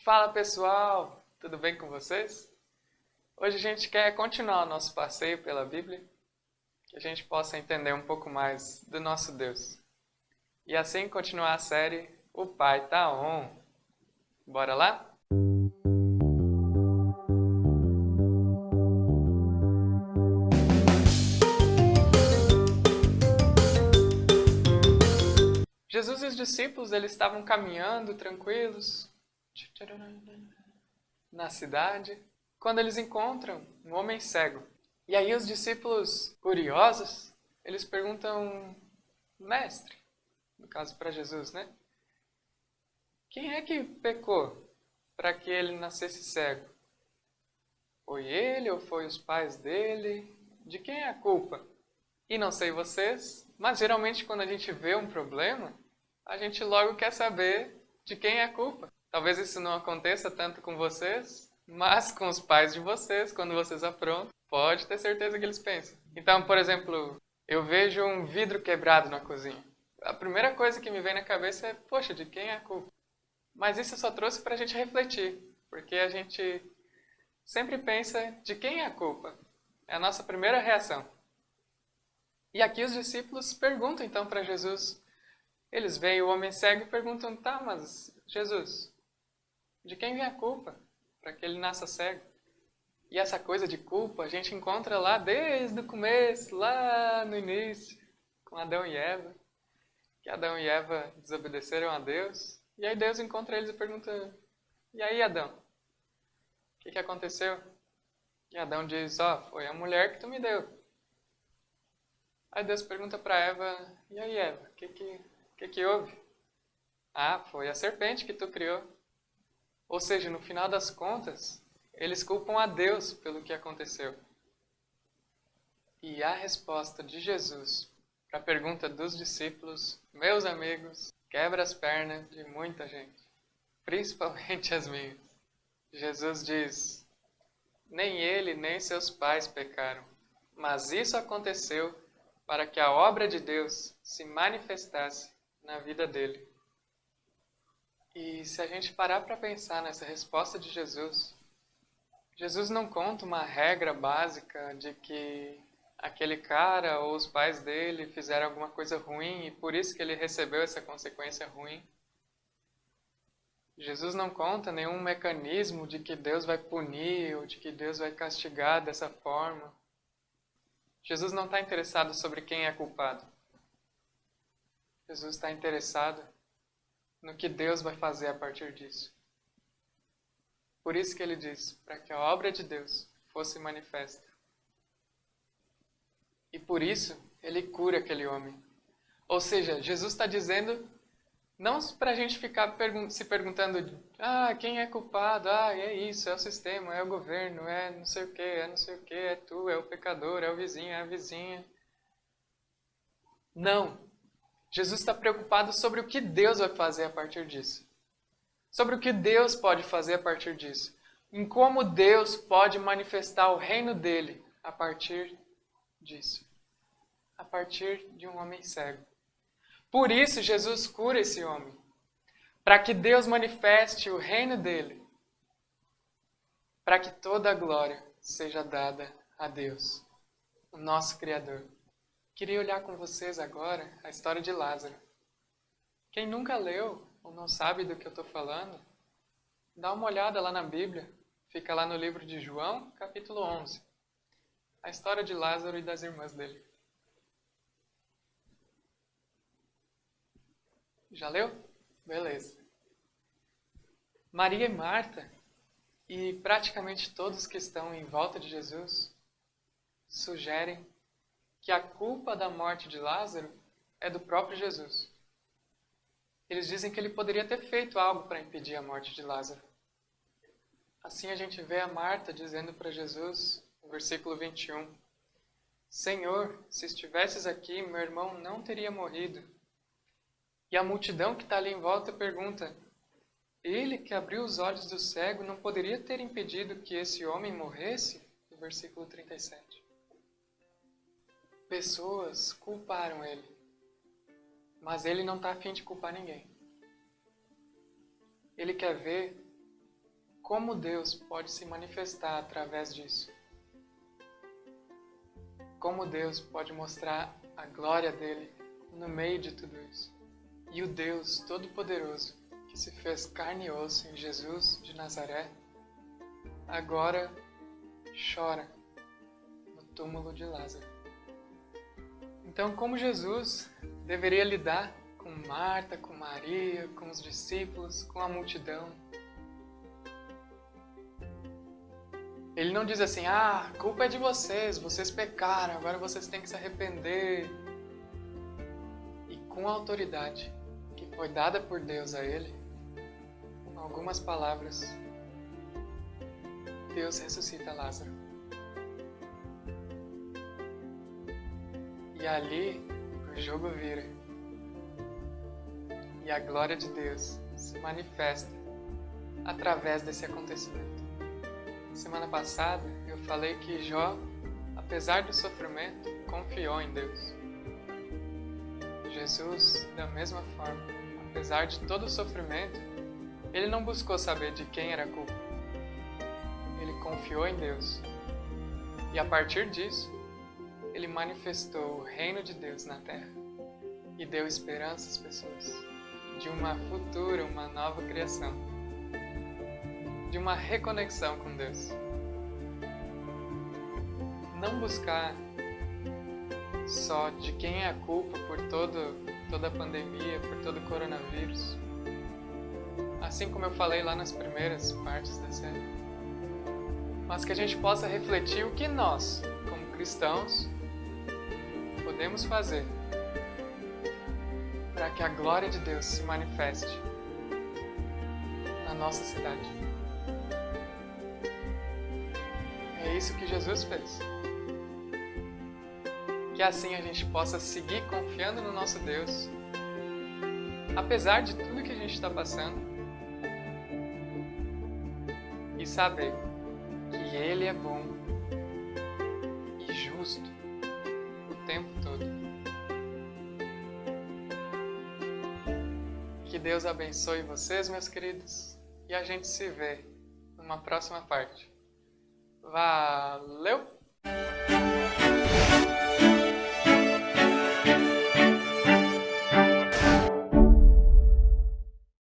Fala pessoal, tudo bem com vocês? Hoje a gente quer continuar o nosso passeio pela Bíblia, que a gente possa entender um pouco mais do nosso Deus. E assim continuar a série O Pai Tá On. Bora lá? Jesus e os discípulos eles estavam caminhando tranquilos na cidade, quando eles encontram um homem cego. E aí os discípulos, curiosos, eles perguntam, mestre, no caso para Jesus, né? Quem é que pecou para que ele nascesse cego? Foi ele ou foi os pais dele? De quem é a culpa? E não sei vocês, mas geralmente quando a gente vê um problema, a gente logo quer saber de quem é a culpa. Talvez isso não aconteça tanto com vocês, mas com os pais de vocês, quando vocês aprontam, pode ter certeza que eles pensam. Então, por exemplo, eu vejo um vidro quebrado na cozinha. A primeira coisa que me vem na cabeça é, poxa, de quem é a culpa? Mas isso só trouxe para a gente refletir, porque a gente sempre pensa de quem é a culpa. É a nossa primeira reação. E aqui os discípulos perguntam então para Jesus. Eles veem o homem cego e perguntam, tá, mas Jesus, de quem vem a culpa para que ele nasça cego? E essa coisa de culpa a gente encontra lá desde o começo, lá no início, com Adão e Eva. Que Adão e Eva desobedeceram a Deus. E aí Deus encontra eles e pergunta, e aí Adão, o que aconteceu? E Adão diz, foi a mulher que tu me deu. Aí Deus pergunta para Eva, e aí Eva, o que houve? Ah, foi a serpente que tu criou. Ou seja, no final das contas, eles culpam a Deus pelo que aconteceu. E a resposta de Jesus para a pergunta dos discípulos, meus amigos, quebra as pernas de muita gente, principalmente as minhas. Jesus diz, nem ele nem seus pais pecaram, mas isso aconteceu para que a obra de Deus se manifestasse na vida dele. E se a gente parar para pensar nessa resposta de Jesus, Jesus não conta uma regra básica de que aquele cara ou os pais dele fizeram alguma coisa ruim e por isso que ele recebeu essa consequência ruim. Jesus não conta nenhum mecanismo de que Deus vai punir ou de que Deus vai castigar dessa forma. Jesus não está interessado sobre quem é culpado. Jesus está interessado no que Deus vai fazer a partir disso. Por isso que ele diz, para que a obra de Deus fosse manifesta. E por isso, ele cura aquele homem. Ou seja, Jesus está dizendo, não para a gente ficar se perguntando, quem é culpado? É isso, é o sistema, é o governo, é não sei o que, é tu, é o pecador, é o vizinho, é a vizinha. Não. Jesus está preocupado sobre o que Deus vai fazer a partir disso. Sobre o que Deus pode fazer a partir disso. Em como Deus pode manifestar o reino dele a partir disso. A partir de um homem cego. Por isso Jesus cura esse homem. Para que Deus manifeste o reino dele. Para que toda a glória seja dada a Deus, o nosso Criador. Queria olhar com vocês agora a história de Lázaro. Quem nunca leu ou não sabe do que eu estou falando, dá uma olhada lá na Bíblia. Fica lá no livro de João, capítulo 11. A história de Lázaro e das irmãs dele. Já leu? Beleza. Maria e Marta, e praticamente todos que estão em volta de Jesus, sugerem que a culpa da morte de Lázaro é do próprio Jesus. Eles dizem que ele poderia ter feito algo para impedir a morte de Lázaro. Assim a gente vê a Marta dizendo para Jesus, no versículo 21, Senhor, se estivesses aqui, meu irmão não teria morrido. E a multidão que está ali em volta pergunta, ele que abriu os olhos do cego não poderia ter impedido que esse homem morresse? No versículo 37. Pessoas culparam ele, mas ele não está a fim de culpar ninguém. Ele quer ver como Deus pode se manifestar através disso. Como Deus pode mostrar a glória dele no meio de tudo isso. E o Deus Todo-Poderoso, que se fez carne e osso em Jesus de Nazaré, agora chora no túmulo de Lázaro. Então, como Jesus deveria lidar com Marta, com Maria, com os discípulos, com a multidão? Ele não diz assim, a culpa é de vocês pecaram, agora vocês têm que se arrepender. E com a autoridade que foi dada por Deus a ele, com algumas palavras, Deus ressuscita Lázaro. E ali o jogo vira. E a glória de Deus se manifesta através desse acontecimento. Semana passada eu falei que Jó, apesar do sofrimento, confiou em Deus. Jesus, da mesma forma, apesar de todo o sofrimento, ele não buscou saber de quem era a culpa. Ele confiou em Deus. E a partir disso, ele manifestou o reino de Deus na terra e deu esperança às pessoas de uma futura, uma nova criação, de uma reconexão com Deus. Não buscar só de quem é a culpa por toda a pandemia, por todo o coronavírus. Assim como eu falei lá nas primeiras partes da série. Mas que a gente possa refletir o que nós, como cristãos, podemos fazer para que a glória de Deus se manifeste na nossa cidade. É isso que Jesus fez. Que assim a gente possa seguir confiando no nosso Deus, apesar de tudo que a gente está passando, e saber que Ele é bom e justo o tempo todo. Que Deus abençoe vocês, meus queridos, e a gente se vê numa próxima parte. Valeu!